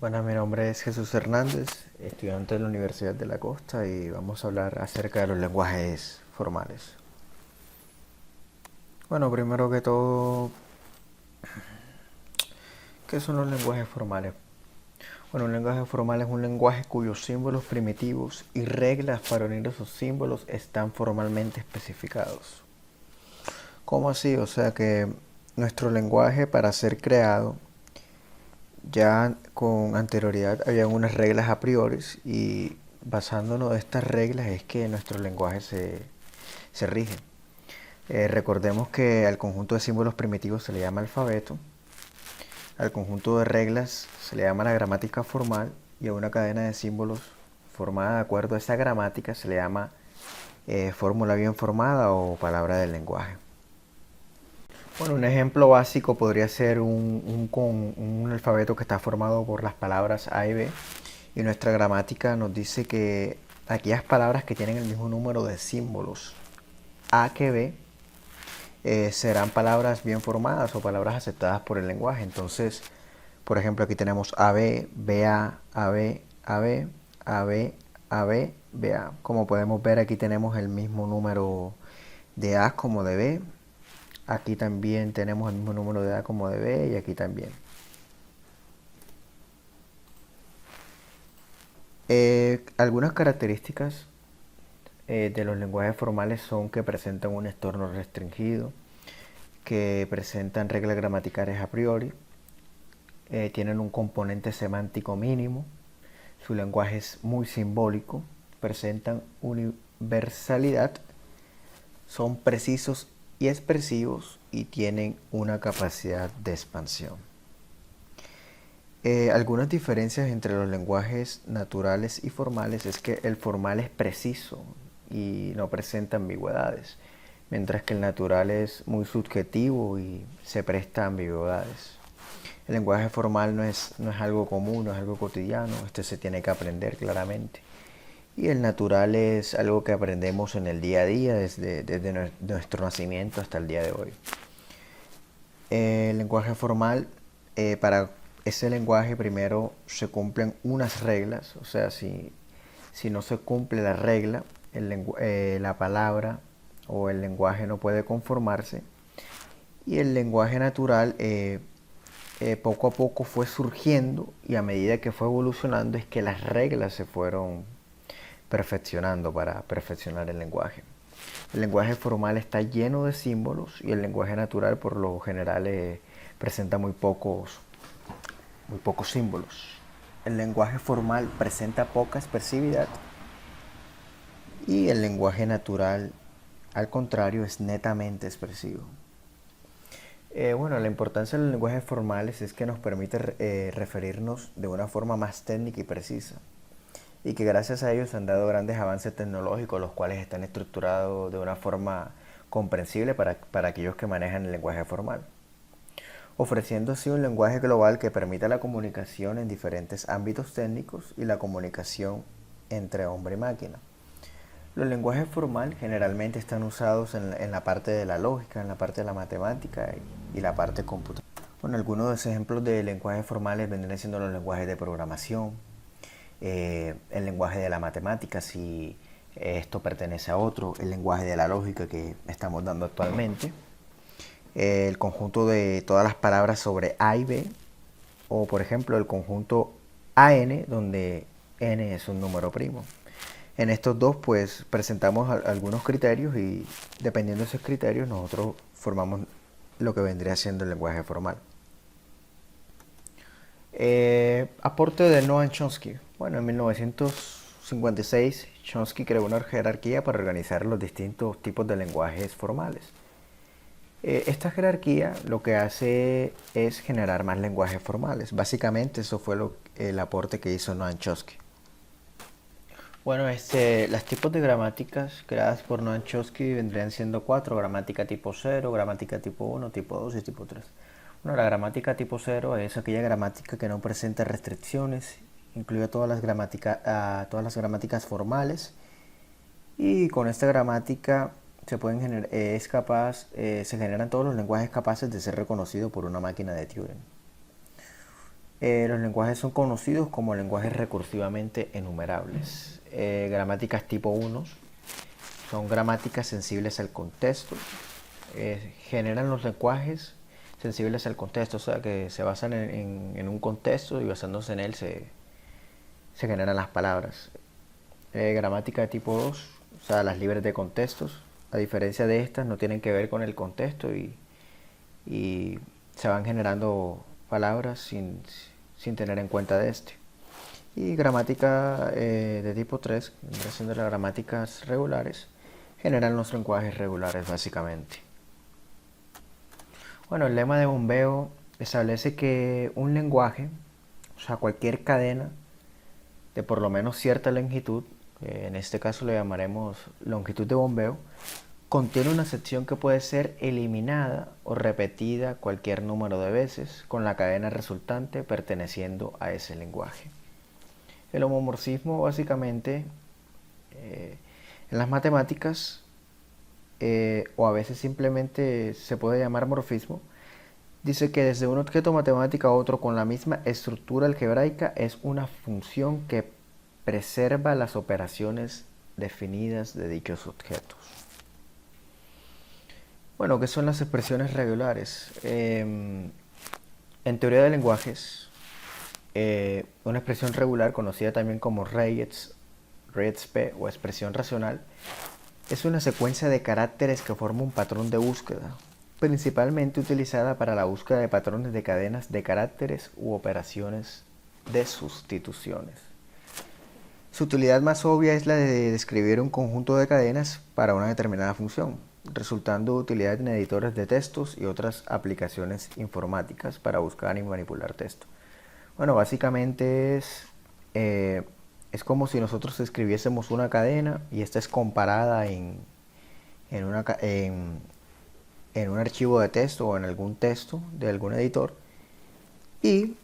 Bueno, mi nombre es Jesús Hernández, estudiante de la Universidad de la Costa y vamos a hablar acerca de los lenguajes formales. Bueno, primero que todo, ¿qué son los lenguajes formales? Bueno, un lenguaje formal es un lenguaje cuyos símbolos primitivos y reglas para unir esos símbolos están formalmente especificados. ¿Cómo así? O sea que nuestro lenguaje para ser creado ya con anterioridad había unas reglas a priori y basándonos de estas reglas es que nuestro lenguaje se rige. Recordemos que al conjunto de símbolos primitivos se le llama alfabeto, al conjunto de reglas se le llama la gramática formal y a una cadena de símbolos formada de acuerdo a esa gramática se le llama fórmula bien formada o palabra del lenguaje. Bueno, un ejemplo básico podría ser un alfabeto que está formado por las palabras A y B y nuestra gramática nos dice que aquellas palabras que tienen el mismo número de símbolos A que B serán palabras bien formadas o palabras aceptadas por el lenguaje. Entonces, por ejemplo, aquí tenemos AB, BA, AB, AB, AB, AB, BA. Como podemos ver, aquí tenemos el mismo número de A como de B. Aquí también tenemos el mismo número de A como de B y aquí también. Algunas características de los lenguajes formales son que presentan un entorno restringido, que presentan reglas gramaticales a priori, tienen un componente semántico mínimo, su lenguaje es muy simbólico, presentan universalidad, son precisos y expresivos y tienen una capacidad de expansión. Algunas diferencias entre los lenguajes naturales y formales es que el formal es preciso y no presenta ambigüedades, mientras que el natural es muy subjetivo y se presta a ambigüedades. El lenguaje formal no es algo común, no es algo cotidiano, este se tiene que aprender claramente. Y el natural es algo que aprendemos en el día a día, desde nuestro nacimiento hasta el día de hoy. El lenguaje formal, para ese lenguaje primero se cumplen unas reglas, o sea, si no se cumple la regla, la palabra o el lenguaje no puede conformarse. Y el lenguaje natural poco a poco fue surgiendo y a medida que fue evolucionando es que las reglas se fueron perfeccionando para perfeccionar el lenguaje. El lenguaje formal está lleno de símbolos y el lenguaje natural por lo general presenta muy pocos símbolos. El lenguaje formal presenta poca expresividad y el lenguaje natural, al contrario, es netamente expresivo. Bueno, la importancia de los lenguajes formales es que nos permite referirnos de una forma más técnica y precisa y que gracias a ellos se han dado grandes avances tecnológicos, los cuales están estructurados de una forma comprensible para aquellos que manejan el lenguaje formal, ofreciendo así un lenguaje global que permita la comunicación en diferentes ámbitos técnicos y la comunicación entre hombre y máquina. Los lenguajes formales generalmente están usados en la parte de la lógica, en la parte de la matemática y la parte computacional. Bueno, algunos de los ejemplos de lenguajes formales vendrían siendo los lenguajes de programación, el lenguaje de la matemática, si esto pertenece a otro, el lenguaje de la lógica que estamos dando actualmente, el conjunto de todas las palabras sobre A y B, o por ejemplo el conjunto AN, donde N es un número primo. En estos dos pues presentamos algunos criterios y dependiendo de esos criterios nosotros formamos lo que vendría siendo el lenguaje formal. Aporte de Noam Chomsky. Bueno, en 1956 Chomsky creó una jerarquía para organizar los distintos tipos de lenguajes formales. Esta jerarquía lo que hace es generar más lenguajes formales. Básicamente eso fue el aporte que hizo Noam Chomsky. Bueno, los tipos de gramáticas creadas por Noam Chomsky vendrían siendo cuatro: gramática tipo 0, gramática tipo 1, tipo 2 y tipo 3. Bueno, la gramática tipo 0 es aquella gramática que no presenta restricciones, incluye todas las gramáticas formales y con esta gramática se generan todos los lenguajes capaces de ser reconocidos por una máquina de Turing. Los lenguajes son conocidos como lenguajes recursivamente enumerables. Gramáticas tipo 1 son gramáticas sensibles al contexto. Generan los lenguajes sensibles al contexto, o sea que se basan en un contexto y basándose en él se generan las palabras. Gramática de tipo 2, o sea, las libres de contextos. A diferencia de estas, no tienen que ver con el contexto y se van generando palabras sin tener en cuenta de este. Y gramática de tipo 3, siendo las gramáticas regulares, generan los lenguajes regulares básicamente. Bueno, el lema de bombeo establece que un lenguaje, o sea, cualquier cadena de por lo menos cierta longitud, en este caso le llamaremos longitud de bombeo, contiene una sección que puede ser eliminada o repetida cualquier número de veces con la cadena resultante perteneciendo a ese lenguaje. El homomorfismo básicamente en las matemáticas o a veces simplemente se puede llamar morfismo, dice que desde un objeto matemático a otro con la misma estructura algebraica es una función que preserva las operaciones definidas de dichos objetos. Bueno, ¿qué son las expresiones regulares? En teoría de lenguajes, una expresión regular, conocida también como Reyes-P o expresión racional, es una secuencia de caracteres que forma un patrón de búsqueda, principalmente utilizada para la búsqueda de patrones de cadenas de caracteres u operaciones de sustituciones. Su utilidad más obvia es la de describir un conjunto de cadenas para una determinada función, resultando de utilidad en editores de textos y otras aplicaciones informáticas para buscar y manipular texto. Bueno, básicamente es como si nosotros escribiésemos una cadena y esta es comparada en un archivo de texto o en algún texto de algún editor y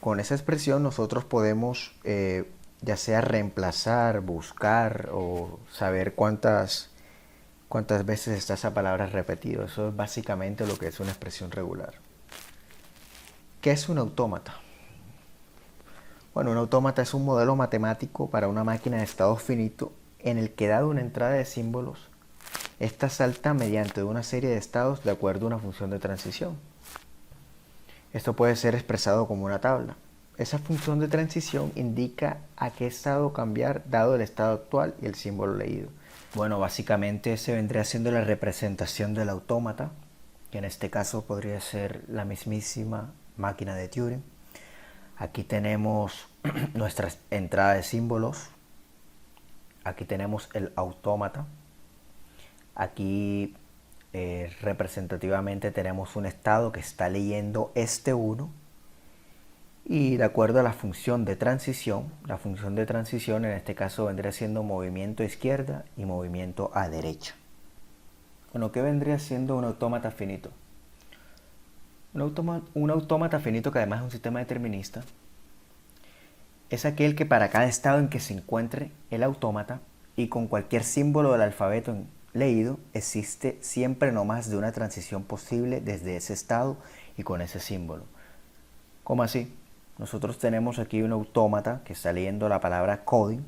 con esa expresión nosotros podemos ya sea reemplazar, buscar o saber cuántas veces está esa palabra repetida. Eso es básicamente lo que es una expresión regular. ¿Qué es un autómata? Bueno, un autómata es un modelo matemático para una máquina de estado finito en el que, dado una entrada de símbolos, esta salta mediante una serie de estados de acuerdo a una función de transición. Esto puede ser expresado como una tabla. Esa función de transición indica a qué estado cambiar dado el estado actual y el símbolo leído. Bueno, básicamente se vendría siendo la representación del autómata, que en este caso podría ser la mismísima máquina de Turing. Aquí tenemos nuestra entrada de símbolos. Aquí tenemos el autómata. Aquí representativamente tenemos un estado que está leyendo este 1 y de acuerdo a la función de transición en este caso vendría siendo movimiento a izquierda y movimiento a derecha. Bueno, ¿qué vendría siendo un autómata finito? Un autómata finito, que además es un sistema determinista, es aquel que para cada estado en que se encuentre el autómata y con cualquier símbolo del alfabeto leído, existe siempre no más de una transición posible desde ese estado y con ese símbolo. ¿Cómo así? Nosotros tenemos aquí un autómata que está leyendo la palabra coding.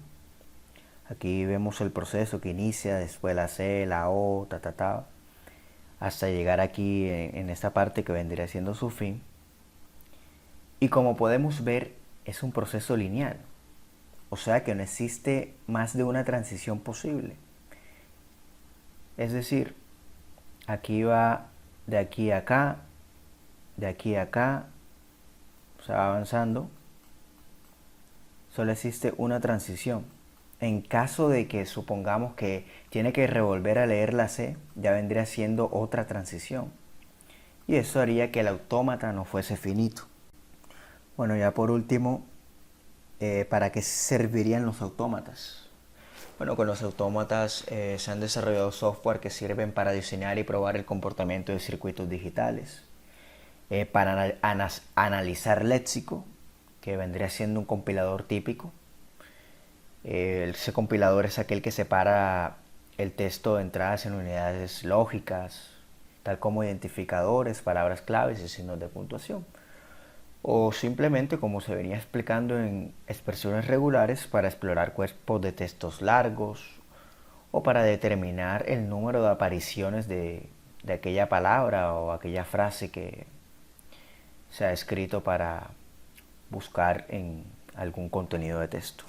Aquí vemos el proceso que inicia, después la C, la O, hasta llegar aquí en esta parte que vendría siendo su fin. Y como podemos ver, es un proceso lineal. O sea que no existe más de una transición posible. Es decir, aquí va de aquí a acá, de aquí a acá, o sea, va avanzando. Solo existe una transición. En caso de que supongamos que tiene que revolver a leer la C, ya vendría siendo otra transición. Y eso haría que el autómata no fuese finito. Bueno, ya por último, ¿para qué servirían los autómatas? Bueno, con los autómatas se han desarrollado software que sirven para diseñar y probar el comportamiento de circuitos digitales, para analizar léxico, que vendría siendo un compilador típico. Ese compilador es aquel que separa el texto de entradas en unidades lógicas, tal como identificadores, palabras claves y signos de puntuación. o simplemente como se venía explicando en expresiones regulares para explorar cuerpos de textos largos o para determinar el número de apariciones de aquella palabra o aquella frase que se ha escrito para buscar en algún contenido de texto.